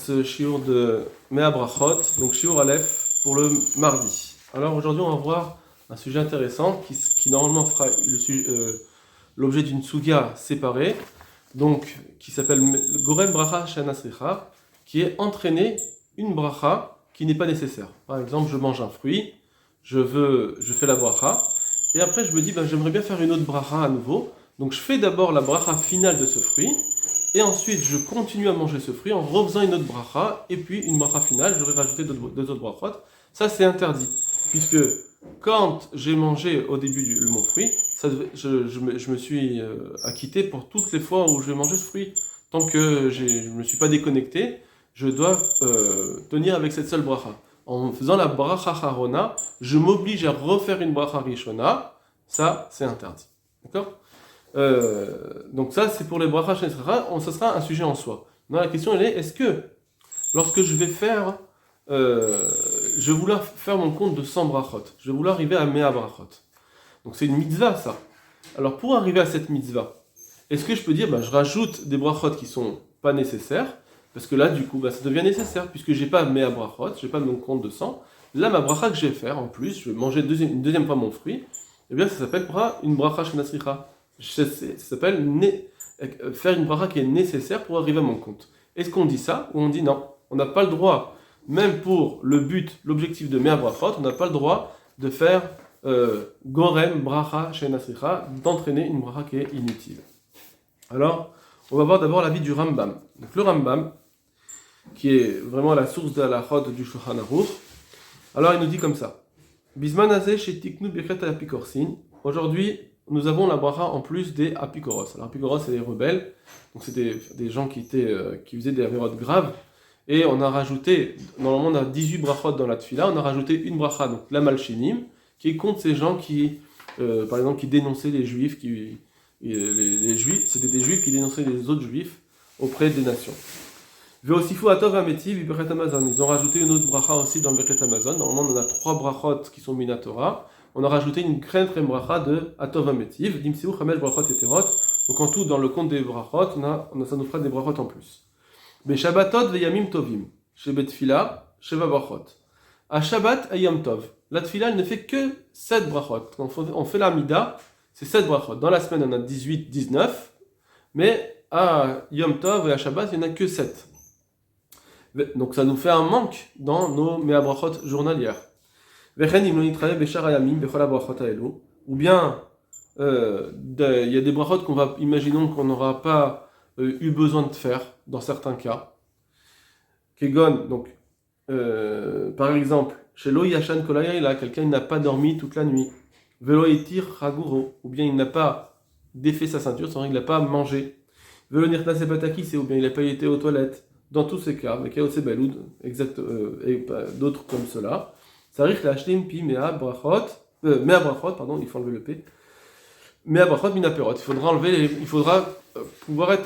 ce shiur de Mea Brachot, donc shiur Aleph pour le mardi. Alors aujourd'hui on va voir un sujet intéressant qui normalement fera l'objet d'une suga séparée, donc qui s'appelle Gorem Bracha Shanasricha, qui est entraîner une bracha qui n'est pas nécessaire. Par exemple, je mange un fruit, je fais la bracha, et après je me dis j'aimerais bien faire une autre bracha à nouveau, donc je fais d'abord la bracha finale de ce fruit. Et ensuite, je continue à manger ce fruit en refaisant une autre bracha, et puis une bracha finale, j'aurais rajouté deux autres brachot. Ça, c'est interdit. Puisque quand j'ai mangé au début mon fruit, je me suis acquitté pour toutes les fois où je vais manger ce fruit. Tant que je ne me suis pas déconnecté, je dois tenir avec cette seule bracha. En faisant la bracha harona, je m'oblige à refaire une bracha rishona. Ça, c'est interdit. D'accord ? Donc ça c'est pour les brachas shenesracha, ça sera un sujet en soi. Non, la question elle est, est-ce que lorsque je vais faire, je vais vouloir faire mon compte de 100 brachot, je vais vouloir arriver à 100 brachot. Donc c'est une mitzvah ça. Alors pour arriver à cette mitzvah, est-ce que je peux dire, je rajoute des brachot qui sont pas nécessaires, parce que là du coup ça devient nécessaire, puisque j'ai pas 100 brachot, j'ai pas mon compte de 100, là ma bracha que je vais faire en plus, je vais manger une deuxième fois mon fruit, et bien ça s'appelle une bracha shenasricha. Ça s'appelle faire une bracha qui est nécessaire pour arriver à mon compte. Est-ce qu'on dit ça ou on dit non? On n'a pas le droit, même pour l'objectif de Mea Brachot, on n'a pas le droit de faire Gorem Bracha Shenasricha, d'entraîner une bracha qui est inutile. Alors, on va voir d'abord l'avis du Rambam. Donc le Rambam, qui est vraiment la source de la chod du Shulchan Aruch, alors il nous dit comme ça. Bisman azeh shetiknu birchet apikorsin. Aujourd'hui, nous avons la bracha en plus des apikoros. Alors apikoros, c'est des rebelles, donc c'est des gens qui faisaient des avérotes graves, et on a rajouté, normalement on a 18 brachot dans la tfila, on a rajouté une bracha, donc la malchinim, qui est contre ces gens qui, par exemple, qui dénonçaient les juifs, les juifs, c'était des juifs qui dénonçaient les autres juifs auprès des nations. Veosifu atov ametiv biberet Amazon. Ils ont rajouté une autre bracha aussi dans le Biberet Amazon. Normalement on a 3 brachot qui sont minatora. On a rajouté une quatrième bracha de Atov Ametiv, Dimseu Chamesh Brachot Eterot. Donc en tout, dans le compte des brachot, ça nous fera des brachot en plus. Mais Shabbatot veyamim tovim, Shebet Tfila, Sheva Brachot. À Shabbat, à Yom Tov. La Tfila, elle ne fait que 7 brachot. Quand on fait la Mida, c'est 7 brachot. Dans la semaine, on a 18, 19, mais à Yom Tov et à Shabbat, il n'y en a que 7. Donc ça nous fait un manque dans nos Mea Brachot journalières. Ou bien, il y a des brachot imaginons qu'on n'aura pas eu besoin de faire dans certains cas. Kegon, donc, par exemple, chez Lo Yashan Kolayla, quelqu'un n'a pas dormi toute la nuit. Velo Etir Haguro, ou bien il n'a pas défait sa ceinture, c'est-à-dire qu'il n'a pas mangé. Velo Nirta Sepatakis, ou bien il n'a pas été aux toilettes. Dans tous ces cas, avec Yaotse Beloud, et d'autres comme cela. Ça arrive la Hashlim pi Mea Brachot, il faut enlever le P. Mea Brachot minaperot. Il faudra pouvoir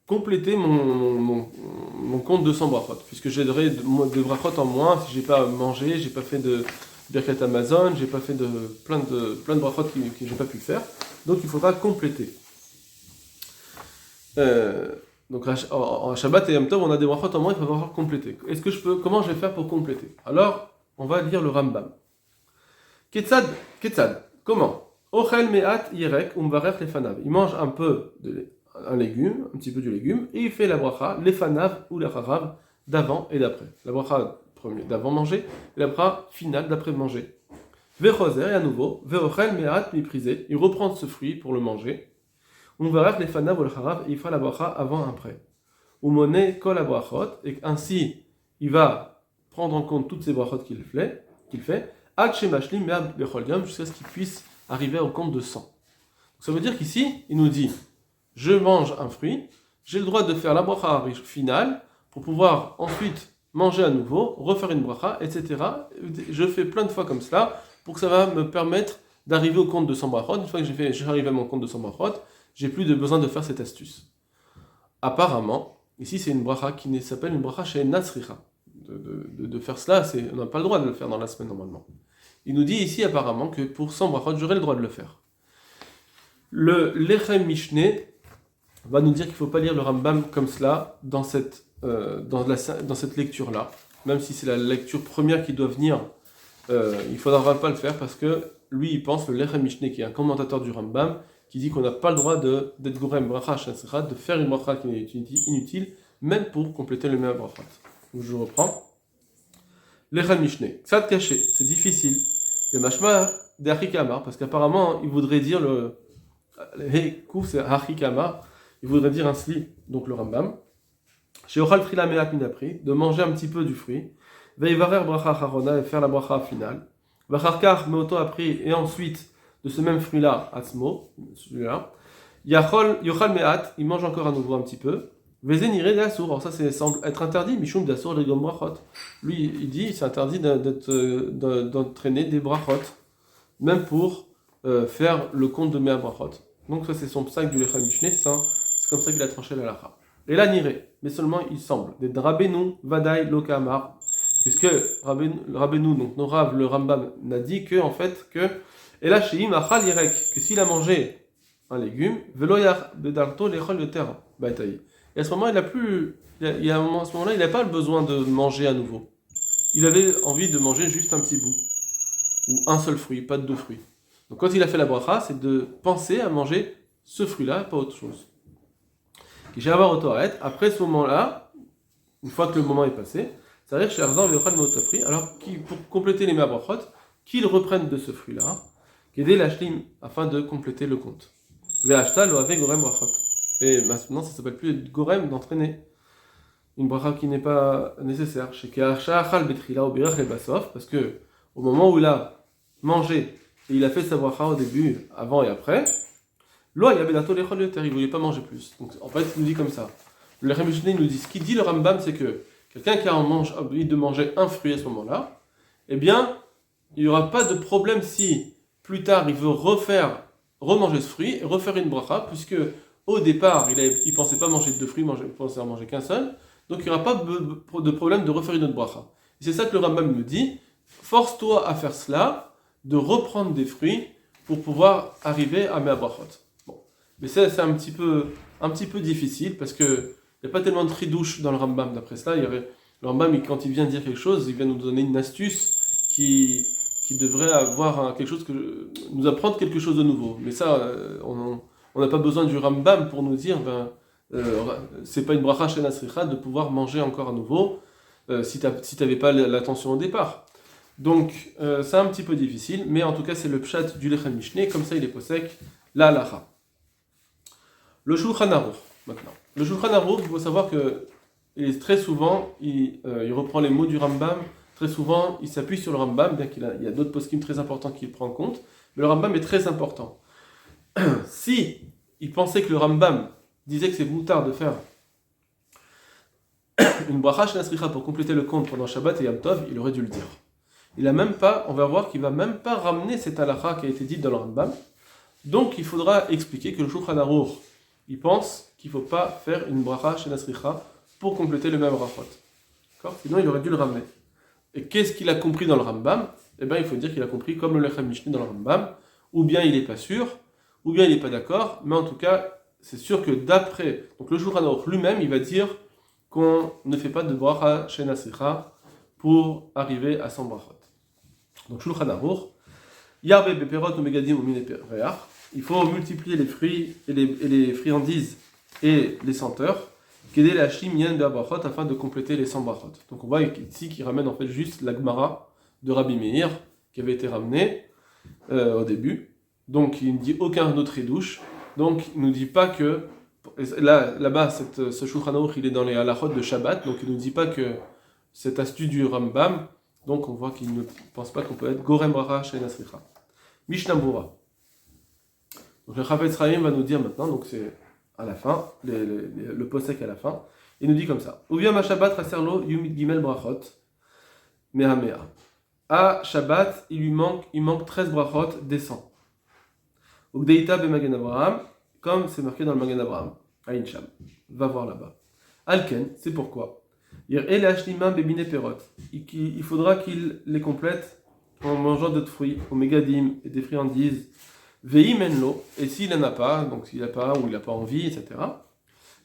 compléter mon compte de 100 brachot, puisque j'aurai de brachot en moins si j'ai pas mangé, j'ai pas fait de Birkat Amazon, j'ai pas fait de plein de brachot que j'ai pas pu faire. Donc il faudra compléter. Donc en Shabbat et Yom Tov, on a des brachot en moins, il faut pouvoir compléter. Comment je vais faire pour compléter? Alors, on va lire le Rambam. Ketzad, comment? Ochel me'at yirek umvarech lefanav. Il mange un petit peu du légume, et il fait la bracha lefanav ou lecharav d'avant et d'après. La bracha d'avant manger, et la bracha finale d'après manger. Vechoser, et à nouveau, veochel me'at miprisé. Il reprend ce fruit pour le manger. Umvarech lefanav ou lecharav, et il fera la bracha avant et après. Umone kol brachot, et ainsi il va prendre en compte toutes ces brachot qu'il fait, jusqu'à ce qu'il puisse arriver au compte de 100. Donc ça veut dire qu'ici, il nous dit, je mange un fruit, j'ai le droit de faire la bracha finale, pour pouvoir ensuite manger à nouveau, refaire une bracha, etc. Je fais plein de fois comme cela, pour que ça va me permettre d'arriver au compte de 100 brachot. Une fois que j'arrive à mon compte de 100 brachot, j'ai plus de besoin de faire cette astuce. Apparemment, ici c'est une bracha qui s'appelle une bracha chez Nasricha. De faire cela, on n'a pas le droit de le faire dans la semaine normalement. Il nous dit ici apparemment que pour 100 brachot, j'aurai le droit de le faire. Le Lechem Mishneh va nous dire qu'il ne faut pas lire le Rambam comme cela dans cette dans cette lecture-là, même si c'est la lecture première qui doit venir, il ne faudra pas le faire parce que lui, il pense, le Lechem Mishneh, qui est un commentateur du Rambam, qui dit qu'on n'a pas le droit d'être Gorem Bracha Shasra, de faire une bracha qui est inutile, même pour compléter le même brachot. Donc je reprends. Lechem Mishneh, Ksad caché, c'est difficile. Le Mashma de Hachikamar, parce qu'apparemment, il voudrait dire le Kouf, c'est Hachikamar, il voudrait dire un sli, donc le Rambam. Chez Ochal Trila Me'at Minapri, de manger un petit peu du fruit. Veivarer Bracha Harona, et faire la bracha finale. Vacharkar Meoto appris, et ensuite, de ce même fruit-là, Atzmo, celui-là. Yochal Me'at, il mange encore à nouveau un petit peu. Vezenire d'Assour, alors ça semble être interdit, Mishum d'Assour les gom brachot. Lui, il dit, c'est interdit d'entraîner des brachot, même pour faire le compte de Mea brachot. Donc ça c'est son psaque du Lechem Mishneh, c'est comme ça qu'il a tranché la lacha. Et là niré, mais seulement il semble, des Rabbeinu, Vadaï, Lokamar, puisque Rabbeinu, donc Norav, le Rambam, n'a dit que, en fait, que, et là chez Achal Yerek, que s'il a mangé un légume, Veloyar Bedarto, l'Echol de terre, Baitaï. Et à ce moment, à ce moment-là, il n'a pas le besoin de manger à nouveau. Il avait envie de manger juste un petit bout, ou un seul fruit, pas de deux fruits. Donc quand il a fait la bracha, c'est de penser à manger ce fruit-là, pas autre chose. Après ce moment-là, une fois que le moment est passé, ça veut dire chez alors pour compléter les brachot, qu'il reprenne de ce fruit-là, qu'aider l'ashlim afin de compléter le compte. Ve'ashta lo ave gorem brachot. Et maintenant, ça s'appelle plus gorem d'entraîner une bracha qui n'est pas nécessaire. Chez Keachal betrila ou birach le basof, parce que au moment où il a mangé et il a fait sa bracha au début, avant et après, lo yabedato lechol yoter, il ne voulait pas manger plus. Donc en fait, il nous dit comme ça. Le Lechem Mishneh nous dit, ce qu'il dit le Rambam, c'est que quelqu'un qui a envie de manger un fruit à ce moment-là, eh bien, il n'y aura pas de problème si plus tard il veut remanger ce fruit et refaire une bracha, puisque au départ il pensait pas manger deux fruits, il pensait en manger qu'un seul, donc il n'y aura pas de problème de refaire une autre bracha. Et c'est ça que le Rambam me dit, force-toi à faire cela, de reprendre des fruits pour pouvoir arriver à mes brachot. Bon. Mais ça, c'est un petit peu difficile parce que il n'y a pas tellement de tridouche dans le Rambam. D'après cela, le Rambam, quand il vient dire quelque chose, il vient nous donner une astuce qui devrait avoir quelque chose nous apprendre quelque chose de nouveau. Mais ça, on n'a pas besoin du Rambam pour nous dire, c'est pas une bracha chez Nasricha de pouvoir manger encore à nouveau si tu n'avais pas l'attention au départ. Donc, c'est un petit peu difficile, mais en tout cas, c'est le pshat du Lechem Mishneh, comme ça il est posek, la halacha. Le Shulchan Aruch, maintenant. Le Shulchan Aruch, il faut savoir que très souvent, il reprend les mots du Rambam, très souvent, il s'appuie sur le Rambam, bien qu'il y a d'autres poskim très importants qu'il prend en compte, mais le Rambam est très important. Si il pensait que le Rambam disait que c'est moutard de faire une bracha shenasricha pour compléter le compte pendant Shabbat et Yom Tov, il aurait dû le dire. Il a même pas, on va voir qu'il va même pas ramener cette halakha qui a été dite dans le Rambam. Donc il faudra expliquer que le Shulchan Aruch, il pense qu'il ne faut pas faire une bracha shenasricha pour compléter le même brachot. D'accord ? Sinon il aurait dû le ramener. Et qu'est-ce qu'il a compris dans le Rambam ? Eh bien il faut dire qu'il a compris comme le Lechem Mishneh dans le Rambam, ou bien il n'est pas sûr, ou bien il n'est pas d'accord, mais en tout cas, c'est sûr que d'après, donc le Shulchan Aruch lui-même, il va dire qu'on ne fait pas de bracha shenasricha pour arriver à 100 brachot. Donc Shulchan Aruch, Yarbe beperot ou megadim ou minepereach, il faut multiplier les fruits et les friandises et les senteurs, qu'aider la shim yen brachot afin de compléter les 100 brachot. Donc on voit ici qu'il ramène en fait juste la Gemara de Rabbi Meir qui avait été ramenée au début. Donc il ne dit aucun autre édouche. Donc il ne nous dit pas que là-bas ce Shulchan Aruch il est dans les halachot de Shabbat, donc il ne nous dit pas que cette astuce du Rambam. Donc on voit qu'il ne pense pas qu'on peut être Gorem Bracha chez Nasricha. Mishnah Berurah. Donc le Chafetz Chaim va nous dire maintenant, donc c'est à la fin, le posek à la fin, il nous dit comme ça. Uviyam Shabbat Raserlo Yumit Gimel Brachot Mehamea. À Shabbat, il manque 13 brachot des 100. Ugdeita be Magen Abraham, comme c'est marqué dans le Magen Abraham. Aïn Sham. Va voir là-bas. Alken, c'est pourquoi. Il faudra qu'il les complète en mangeant d'autres fruits, au mégadim et des friandises, veimenlo, et s'il n'en a pas, donc s'il n'a pas ou il n'a pas envie, etc.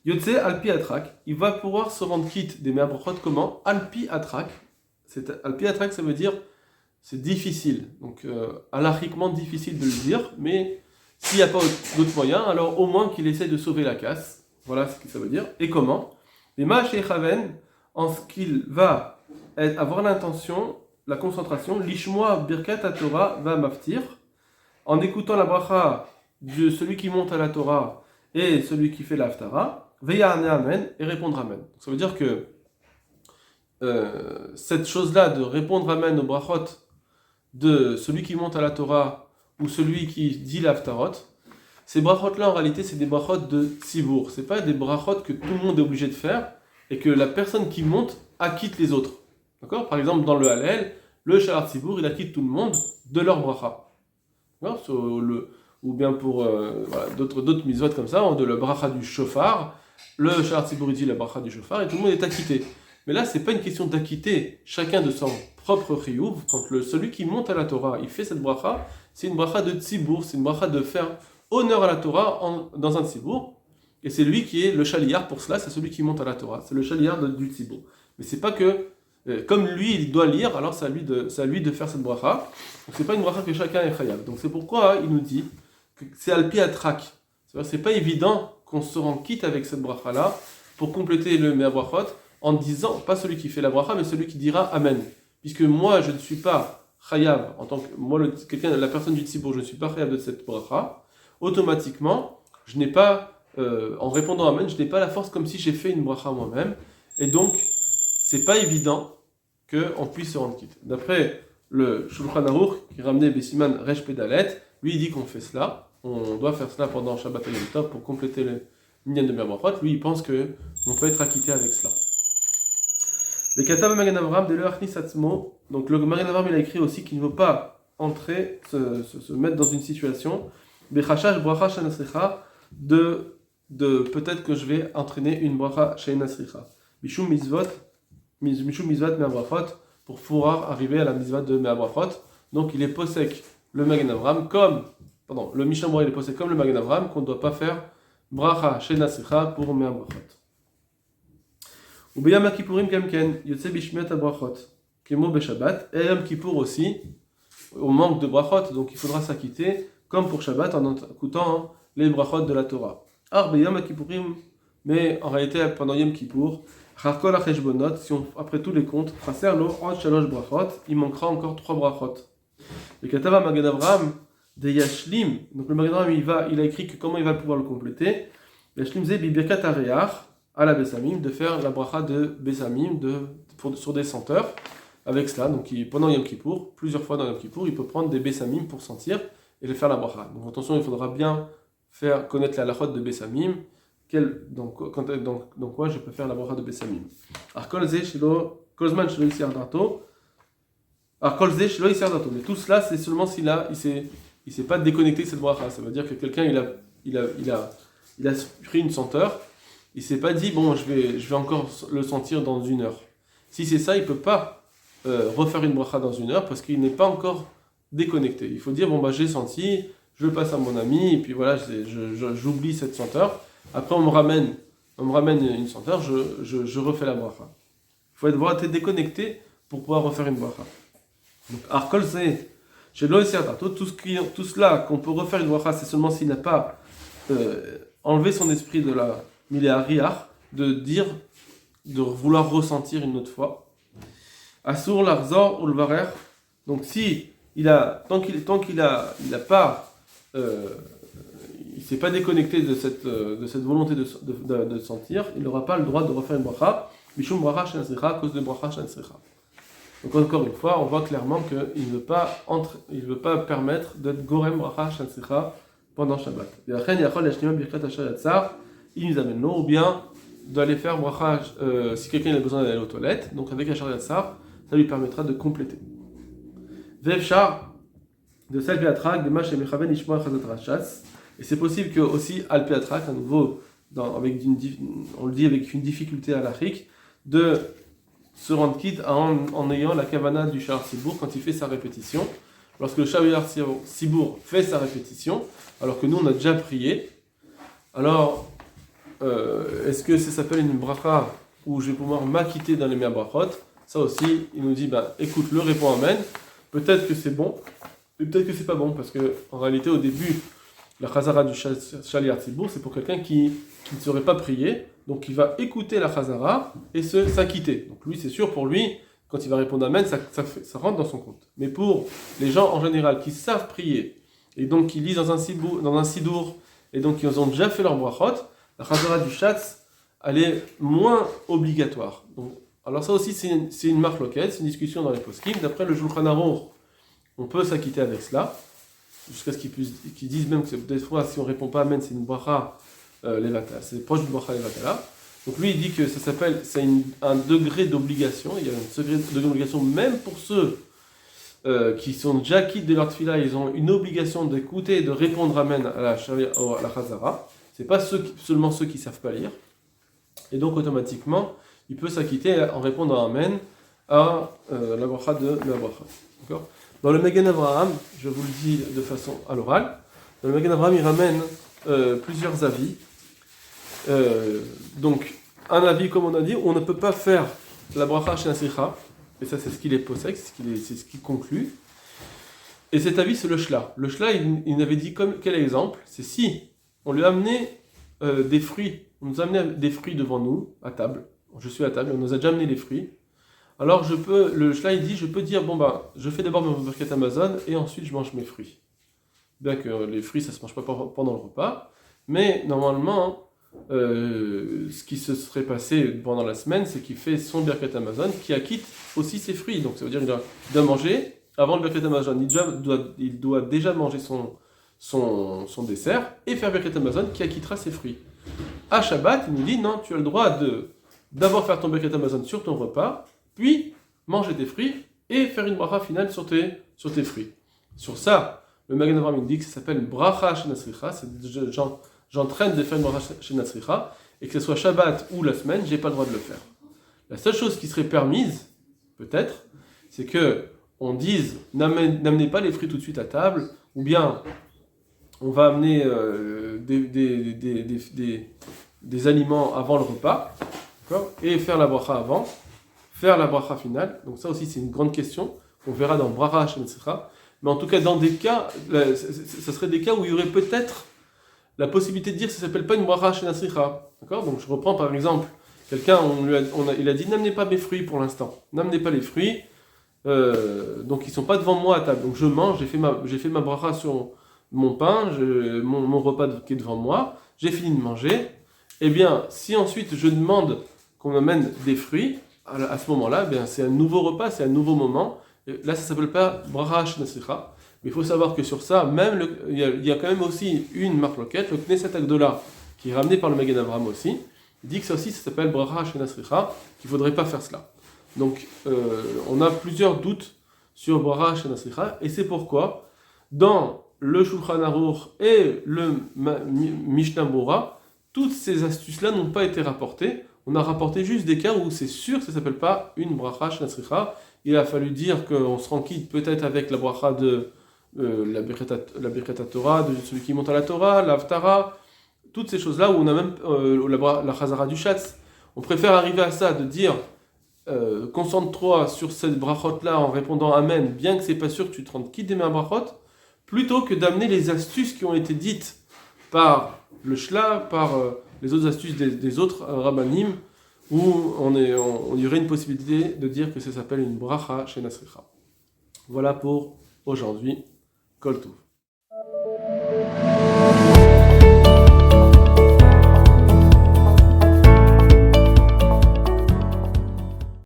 Yotse alpi atrak, il va pouvoir se rendre quitte des me'abrachot comment? Alpi atrak. Alpi atrak, ça veut dire c'est difficile. Donc, halachiquement difficile de le dire, mais s'il n'y a pas d'autre moyen, alors au moins qu'il essaie de sauver la casse. Voilà ce que ça veut dire. Et comment? Les ma'ashechaven, en ce qu'il va avoir l'intention, la concentration, lishmoa birkat Torah va maftir, en écoutant la bracha de celui qui monte à la Torah et celui qui fait l'Haftara, Veyane Amen et répondre Amen. Ça veut dire que cette chose-là de répondre Amen au brachot de celui qui monte à la Torah ou celui qui dit l'Haftarot, ces brachot-là en réalité c'est des brachot de Tzibour. C'est pas des brachot que tout le monde est obligé de faire et que la personne qui monte acquitte les autres. D'accord? Par exemple dans le Hallel, le Shalar Tzibour il acquitte tout le monde de leur bracha. Ou bien pour d'autres mitzvot comme ça, de la bracha du shofar, le Shalar Tzibour dit la bracha du shofar et tout le monde est acquitté. Mais là, c'est pas une question d'acquitter chacun de son propre chiyuv. Quand celui qui monte à la Torah, il fait cette bracha, c'est une bracha de tzibour, c'est une bracha de faire honneur à la Torah dans un tzibour. Et c'est lui qui est le shaliyar pour cela, c'est celui qui monte à la Torah, c'est le shaliyar du tzibour. Mais c'est pas que, comme lui, il doit lire, alors c'est à lui de faire cette bracha. Donc c'est pas une bracha que chacun est chayav. Donc c'est pourquoi il nous dit que c'est alpi atrak. C'est pas évident qu'on se rend quitte avec cette bracha-là pour compléter le mea brachot, en disant, pas celui qui fait la bracha, mais celui qui dira Amen. Puisque moi, je ne suis pas chayav, en tant que, moi, la personne du tzibour, je ne suis pas chayav de cette bracha, automatiquement, je n'ai pas, en répondant Amen, je n'ai pas la force comme si j'ai fait une bracha moi-même, et donc, c'est pas évident qu'on puisse se rendre quitte. D'après le Shulchan Aruch, qui ramenait Bessiman Resh Pedalet, lui, il dit qu'on fait cela, on doit faire cela pendant Shabbat et Yom Tov pour compléter le minyan de Merbrachot. Lui, il pense qu'on peut être acquitté avec cela. Le Katav Magen Avraham de l'Eachnis Atzmo, donc le Magen Avraham il a écrit aussi qu'il ne veut pas entrer, se mettre dans une situation, Bechashash Bracha Shenasricha, de peut-être que je vais entraîner une Bracha Shenasricha. Mishum Mizvot Me'abrachot, pour pouvoir arriver à la Mizvot de Me'abrachot. Donc il est posek le Magen Avraham le Mishnah Berurah il est posek comme le Magen Avraham qu'on ne doit pas faire Bracha Shenasricha pour Me'abrachot. Ou Beyam Kippourim Kamken, Yotse Bishmiat Abrachot, Kemo Beshabbat, et Yom Kippour aussi, au manque de brachot, donc il faudra s'acquitter, comme pour Shabbat, en écoutant les brachot de la Torah. Ar Beyam Kippourim, mais en réalité, pendant Yom Kippour, Charkol Acheshbonot, si on, après tous les comptes, Chaser Lo Od Shalosh Brachot, il manquera encore 3 brachot. Le Katava Magen Avraham, de Yashlim, donc le Magen Avraham, il a écrit que comment il va pouvoir le compléter. Yashlim Ze Bibirkat Areach, à la Bessamim, de faire la bracha de Bessamim sur des senteurs, avec cela, donc pendant Yom Kippour, plusieurs fois dans Yom Kippour, il peut prendre des Bessamim pour sentir et le faire la bracha. Donc attention, il faudra bien connaître la halachot de Bessamim, donc quoi je peux faire la bracha de Bessamim. Mais tout cela, c'est seulement il s'est pas déconnecté de cette bracha. Ça veut dire que quelqu'un, il a pris une senteur, il s'est pas dit, bon, je vais encore le sentir dans 1 heure. Si c'est ça, il peut pas refaire une bracha dans 1 heure parce qu'il n'est pas encore déconnecté. Il faut dire, bon, j'ai senti, je le passe à mon ami, et puis voilà, j'oublie cette senteur. Après, on me ramène une senteur, je refais la bracha. Il faut être déconnecté pour pouvoir refaire une bracha. Donc, Arkol, c'est chez l'Oïsiatato, tout cela qu'on peut refaire une bracha, c'est seulement s'il n'a pas enlevé son esprit de la Miléariach, de vouloir ressentir une autre fois. Asur l'arzor ou le varer. Donc si tant qu'il a pas, il s'est pas déconnecté de cette volonté de sentir, il n'aura pas le droit de refaire une bracha. Mishum bracha shenasricha, à cause de bracha shenasricha. Donc encore une fois, on voit clairement qu'il ne veut pas permettre d'être gorem bracha shenasricha pendant Shabbat. Et après, il y a birkat asher yatzar. Il nous amène l'eau, ou bien d'aller faire bracha si quelqu'un a besoin d'aller aux toilettes, donc avec Asher Yatzar, ça lui permettra de compléter. Vevchar, de Salpi Atrak, de Mash et Mechaven Ishmoa Chazat Rachas, et c'est possible que aussi Alpi Atrak, à nouveau, on le dit avec une difficulté à l'Afrique, de se rendre quitte en ayant la kavana du Shahar Sibour quand il fait sa répétition. Lorsque le Shahar Sibour fait sa répétition, alors que nous on a déjà prié, alors est-ce que ça s'appelle une bracha où je vais pouvoir m'acquitter dans les mea brachot? Ça aussi, il nous dit, écoute, le répond Amen. Peut-être que c'est bon, mais peut-être que c'est pas bon, parce que en réalité, au début, la chazara du Shaliach Tzibur, c'est pour quelqu'un qui ne saurait pas prier, donc il va écouter la chazara et s'acquitter. Donc lui, c'est sûr, pour lui, quand il va répondre Amen, ça rentre dans son compte. Mais pour les gens en général qui savent prier, et donc qui lisent dans un sidour, et donc ils ont déjà fait leur brachot, la chazara du Shatz, elle est moins obligatoire. Donc, alors ça aussi, c'est une marque locale, c'est une discussion dans les poskim. D'après le Shulchan Aruch, on peut s'acquitter avec cela, jusqu'à ce qu'ils disent même que des fois, si on ne répond pas Amen, c'est une bracha levatala, c'est proche d'une bracha levatala. Donc lui, il dit que ça s'appelle, c'est un degré d'obligation, il y a un degré d'obligation même pour ceux qui sont déjà quittes de leur tefila, ils ont une obligation d'écouter et de répondre Amen à la chazara. C'est pas seulement ceux qui ne savent pas lire. Et donc automatiquement, il peut s'acquitter en répondant Amen à la bracha de la bracha. D'accord ? Dans le Magen Avraham, je vous le dis de façon à l'oral, dans le Magen Avraham, il ramène plusieurs avis. Donc, un avis, comme on a dit, on ne peut pas faire la bracha chez Nasricha, et ça c'est ce qu'il est possède, c'est ce qu'il conclut. Et cet avis, c'est le Shla. Le Shla, il avait dit quel exemple ? C'est si on lui a amené des fruits, on nous a amené des fruits devant nous, à table, je suis à table, on nous a déjà amené les fruits, alors le Shla il dit, je peux dire, je fais d'abord mon Birkat Amazon, et ensuite je mange mes fruits. Bien que les fruits, ça ne se mange pas pendant le repas, mais normalement, ce qui se serait passé pendant la semaine, c'est qu'il fait son Birkat Amazon, qui acquitte aussi ses fruits. Donc ça veut dire qu'il doit manger avant le Birkat Amazon. Il doit déjà manger son dessert et faire Birkat Amazon qui acquittera ses fruits. À Shabbat, il nous dit non, tu as le droit d'abord faire ton Birkat Amazon sur ton repas, puis manger tes fruits et faire une bracha finale sur tes fruits. Sur ça, le Magen Avraham dit que ça s'appelle bracha chez Nasricha, c'est j'entraîne de faire une bracha chez Nasricha, et que ce soit Shabbat ou la semaine, j'ai pas le droit de le faire. La seule chose qui serait permise, peut-être, c'est que on dise n'amenez pas les fruits tout de suite à table, ou bien on va amener des aliments avant le repas, d'accord, et faire la bracha avant, faire la bracha finale. Donc ça aussi c'est une grande question qu'on verra dans bracha chez Nasricha. Mais en tout cas, dans des cas, ce serait des cas où il y aurait peut-être la possibilité de dire que ça ne s'appelle pas une bracha chez Nasricha. D'accord ? Donc je reprends par exemple, quelqu'un, il a dit n'amenez pas mes fruits pour l'instant. N'amenez pas les fruits, donc ils ne sont pas devant moi à table. Donc je mange, j'ai fait ma bracha sur mon pain, mon repas qui est devant moi, j'ai fini de manger. Eh bien, si ensuite je demande qu'on m'amène des fruits, à ce moment-là, c'est un nouveau repas, c'est un nouveau moment. Là, ça ne s'appelle pas bracha chez Nasricha. Mais il faut savoir que sur ça, il y a quand même aussi une marque loquette, le Knesset Agdola, qui est ramené par le Magen Avraham aussi, dit que ça aussi, ça s'appelle bracha chez Nasricha, qu'il ne faudrait pas faire cela. Donc, on a plusieurs doutes sur bracha chez Nasricha, et c'est pourquoi, dans le Shulchan Aruch et le Mishnah Bora, toutes ces astuces-là n'ont pas été rapportées. On a rapporté juste des cas où c'est sûr que ça ne s'appelle pas une bracha chez Nasricha. Il a fallu dire qu'on se rend quitte peut-être avec la bracha de la Birkat Torah, de celui qui monte à la Torah, l'Aftara, toutes ces choses-là où on a même la Chazara du Shatz. On préfère arriver à ça, de dire concentre-toi sur cette brachot-là en répondant Amen, bien que c'est pas sûr que tu te rendes quitte des mains brachot, plutôt que d'amener les astuces qui ont été dites par le Shla, par les autres astuces des autres rabbanim, où il y aurait une possibilité de dire que ça s'appelle une bracha chez Nasricha. Voilà pour aujourd'hui. Kol Tov.